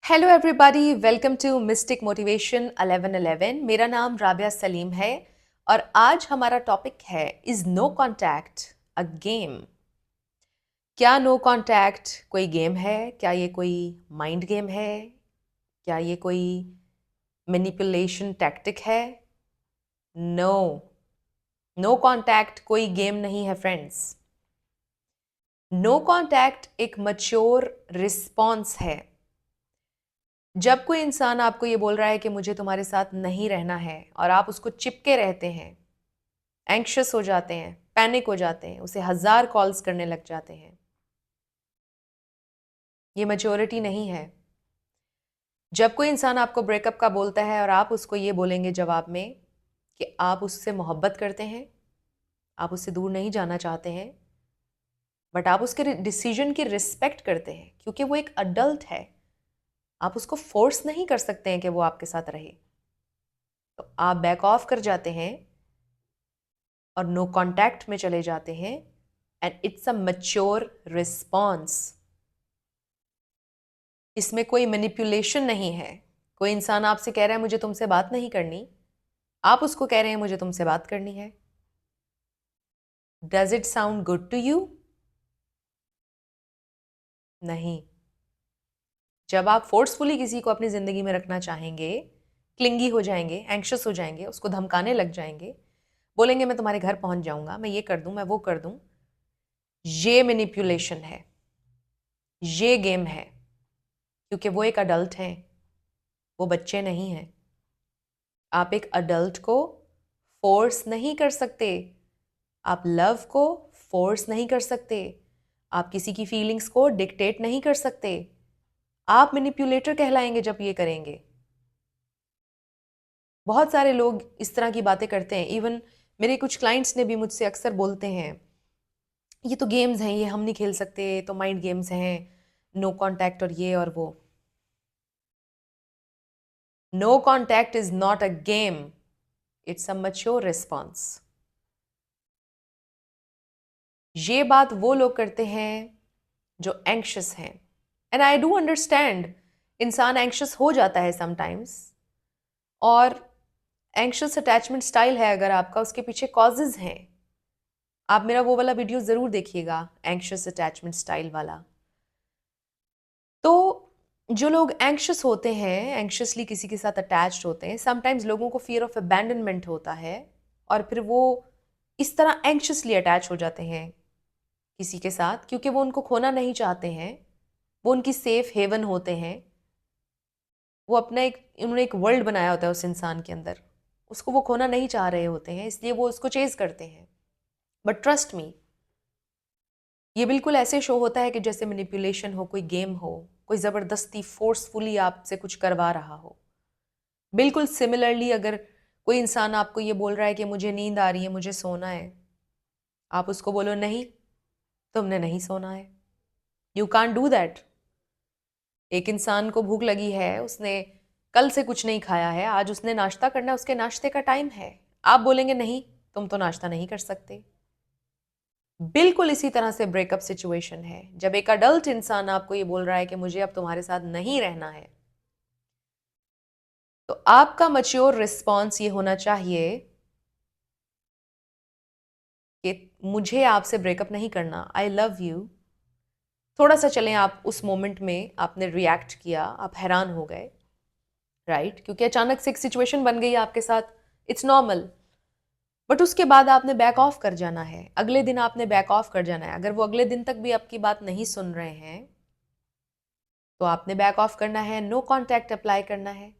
Hello everybody, welcome to mystic motivation 1111। मेरा नाम राबिया सलीम है और आज हमारा टॉपिक है is no contact a game. क्या नो कांटेक्ट कोई गेम है? क्या ये कोई माइंड गेम है? क्या ये कोई मैनिपुलेशन टैक्टिक है? नो, नो कांटेक्ट कोई गेम नहीं है फ्रेंड्स। नो कांटेक्ट एक मैच्योर रिस्पॉन्स है। जब कोई इंसान आपको ये बोल रहा है कि मुझे तुम्हारे साथ नहीं रहना है और आप उसको चिपके रहते हैं, एंक्शस हो जाते हैं, पैनिक हो जाते हैं, उसे 1000 कॉल्स करने लग जाते हैं, ये मैच्योरिटी नहीं है। जब कोई इंसान आपको ब्रेकअप का बोलता है और आप उसको ये बोलेंगे जवाब में कि आप उससे मोहब्बत करते हैं, आप उससे दूर नहीं जाना चाहते हैं, बट आप उसके डिसीजन की रिस्पेक्ट करते हैं क्योंकि वो एक अडल्ट है, आप उसको फोर्स नहीं कर सकते हैं कि वो आपके साथ रहे, तो आप बैक ऑफ कर जाते हैं और नो कांटेक्ट में चले जाते हैं and it's a mature response. इसमें कोई मैनिपुलेशन नहीं है। कोई इंसान आपसे कह रहा है मुझे तुमसे बात नहीं करनी, आप उसको कह रहे हैं मुझे तुमसे बात करनी है। Does it sound good to you? नहीं। जब आप फोर्सफुली किसी को अपनी जिंदगी में रखना चाहेंगे, क्लिंगी हो जाएंगे, एंक्शस हो जाएंगे, उसको धमकाने लग जाएंगे, बोलेंगे मैं तुम्हारे घर पहुंच जाऊंगा, मैं ये कर दूं, मैं वो कर दूं, ये मैनिपुलेशन है, ये गेम है। क्योंकि वो एक अडल्ट हैं, वो बच्चे नहीं हैं। आप एक अडल्ट को फोर्स नहीं कर सकते, आप लव को फोर्स नहीं कर सकते, आप किसी की फीलिंग्स को डिक्टेट नहीं कर सकते। आप मैनिपुलेटर कहलाएंगे जब ये करेंगे। बहुत सारे लोग इस तरह की बातें करते हैं। इवन मेरे कुछ क्लाइंट्स ने भी मुझसे अक्सर बोलते हैं ये तो गेम्स हैं, ये हम नहीं खेल सकते, तो माइंड गेम्स हैं, नो कांटेक्ट और ये और वो। No contact is not a game, it's a mature response. ये बात वो लोग करते हैं जो एंक्शस हैं, एंड आई डू अंडरस्टैंड। इंसान एंक्शस हो जाता है समटाइम्स, और एंक्शस अटैचमेंट स्टाइल है अगर आपका, उसके पीछे कॉजेज हैं। आप मेरा वो वाला वीडियो ज़रूर देखिएगा, एंक्शस अटैचमेंट स्टाइल वाला। तो जो लोग एंक्शस होते हैं, एंक्शसली किसी के साथ अटैच्ड होते हैं, समटाइम्स लोगों को फियर ऑफ अबैंडनमेंट होता है और फिर वो इस तरह एंक्शसली अटैच हो जाते हैं किसी के साथ क्योंकि वो उनको खोना नहीं चाहते हैं। वो उनकी सेफ हेवन होते हैं। वो अपना उन्होंने एक वर्ल्ड बनाया होता है उस इंसान के अंदर, उसको वो खोना नहीं चाह रहे होते हैं, इसलिए वो उसको चेज करते हैं। बट ट्रस्ट मी, ये बिल्कुल ऐसे शो होता है कि जैसे मैनिपुलेशन हो, कोई गेम हो, कोई ज़बरदस्ती फोर्सफुली आपसे कुछ करवा रहा हो। बिल्कुल सिमिलरली अगर कोई इंसान आपको ये बोल रहा है कि मुझे नींद आ रही है, मुझे सोना है, आप उसको बोलो नहीं, तुमने नहीं सोना है। You can't do that. एक इंसान को भूख लगी है, उसने कल से कुछ नहीं खाया है, आज उसने नाश्ता करना है, उसके नाश्ते का टाइम है, आप बोलेंगे नहीं, तुम तो नाश्ता नहीं कर सकते। बिल्कुल इसी तरह से ब्रेकअप सिचुएशन है। जब एक अडल्ट इंसान आपको ये बोल रहा है कि मुझे अब तुम्हारे साथ नहीं रहना है, तो आपका मैच्योर रिस्पॉन्स ये होना चाहिए कि मुझे आपसे ब्रेकअप नहीं करना, आई लव यू। थोड़ा सा चलें, आप उस मोमेंट में आपने रिएक्ट किया, आप हैरान हो गए, राइट? क्योंकि अचानक से एक सिचुएशन बन गई आपके साथ, इट्स नॉर्मल। बट उसके बाद आपने बैक ऑफ कर जाना है, अगले दिन आपने बैक ऑफ कर जाना है। अगर वो अगले दिन तक भी आपकी बात नहीं सुन रहे हैं तो आपने बैक ऑफ करना है, नो कॉन्टैक्ट अप्लाई करना है।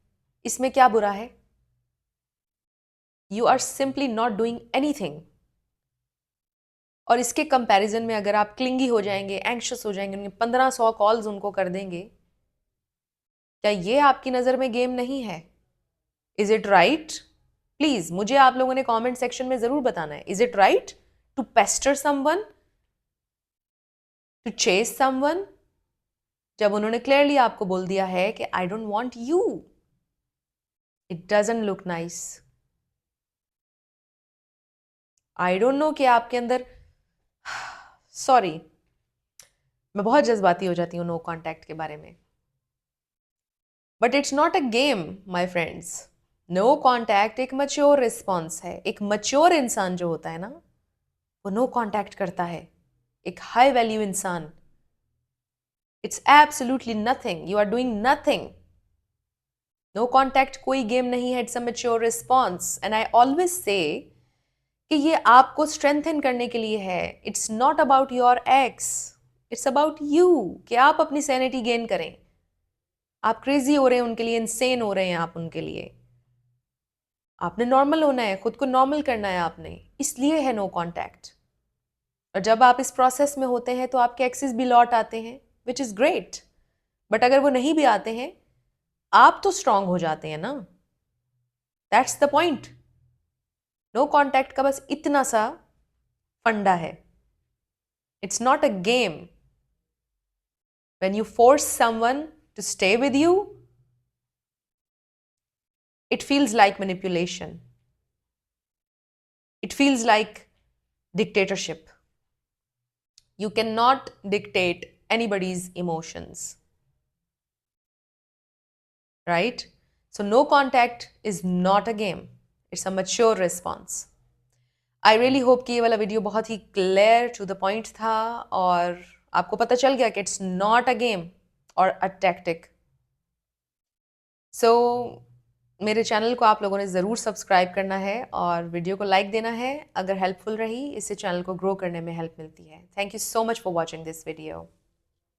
इसमें क्या बुरा है? You are simply not doing anything. और इसके कंपैरिजन में अगर आप क्लिंगी हो जाएंगे, एंक्शस हो जाएंगे, उनके 1500 कॉल्स उनको कर देंगे, क्या ये आपकी नज़र में गेम नहीं है? Is it right? प्लीज मुझे आप लोगों ने कमेंट सेक्शन में जरूर बताना है, is it right to pester someone, to chase someone, जब उन्होंने क्लियरली आपको बोल दिया है कि I don't want you? It doesn't look nice. I don't know कि आपके अंदर, सॉरी, मैं बहुत जज्बाती हो जाती हूँ नो कांटेक्ट के बारे में। But it's not a game my friends. No contact एक मच्योर रिस्पॉन्स है। एक मच्योर इंसान जो होता है ना, वो नो कॉन्टैक्ट करता है। एक हाई वैल्यू इंसान, it's absolutely nothing, you are doing nothing. No contact कोई गेम नहीं है, it's a mature response. And I always say कि ये आपको स्ट्रेंथन करने के लिए है। It's not about your ex, it's about you, कि आप अपनी सैनिटी गेन करें। आप क्रेजी हो रहे हैं उनके लिए, इनसेन हो रहे हैं आप उनके लिए। आपने नॉर्मल होना है, खुद को नॉर्मल करना है आपने, इसलिए है नो कॉन्टैक्ट। और जब आप इस प्रोसेस में होते हैं तो आपके एक्सेस भी लौट आते हैं, विच इज़ ग्रेट। बट अगर वो नहीं भी आते हैं, आप तो स्ट्रांग हो जाते हैं ना। That's the point. No contact का बस इतना सा फंडा है। It's not a game. When you force someone to stay with you, it feels like manipulation. It feels like dictatorship. You cannot dictate anybody's emotions, right? So, no contact is not a game, it's a mature response. I really hope कि ये वाला video बहुत ही clear to the point था और आपको पता चल गया कि इट्स नॉट अ गेम और अ टैक्टिक। सो मेरे चैनल को आप लोगों ने ज़रूर सब्सक्राइब करना है और वीडियो को लाइक देना है। अगर हेल्पफुल रही, इससे चैनल को ग्रो करने में हेल्प मिलती है। Thank you so much for watching this video.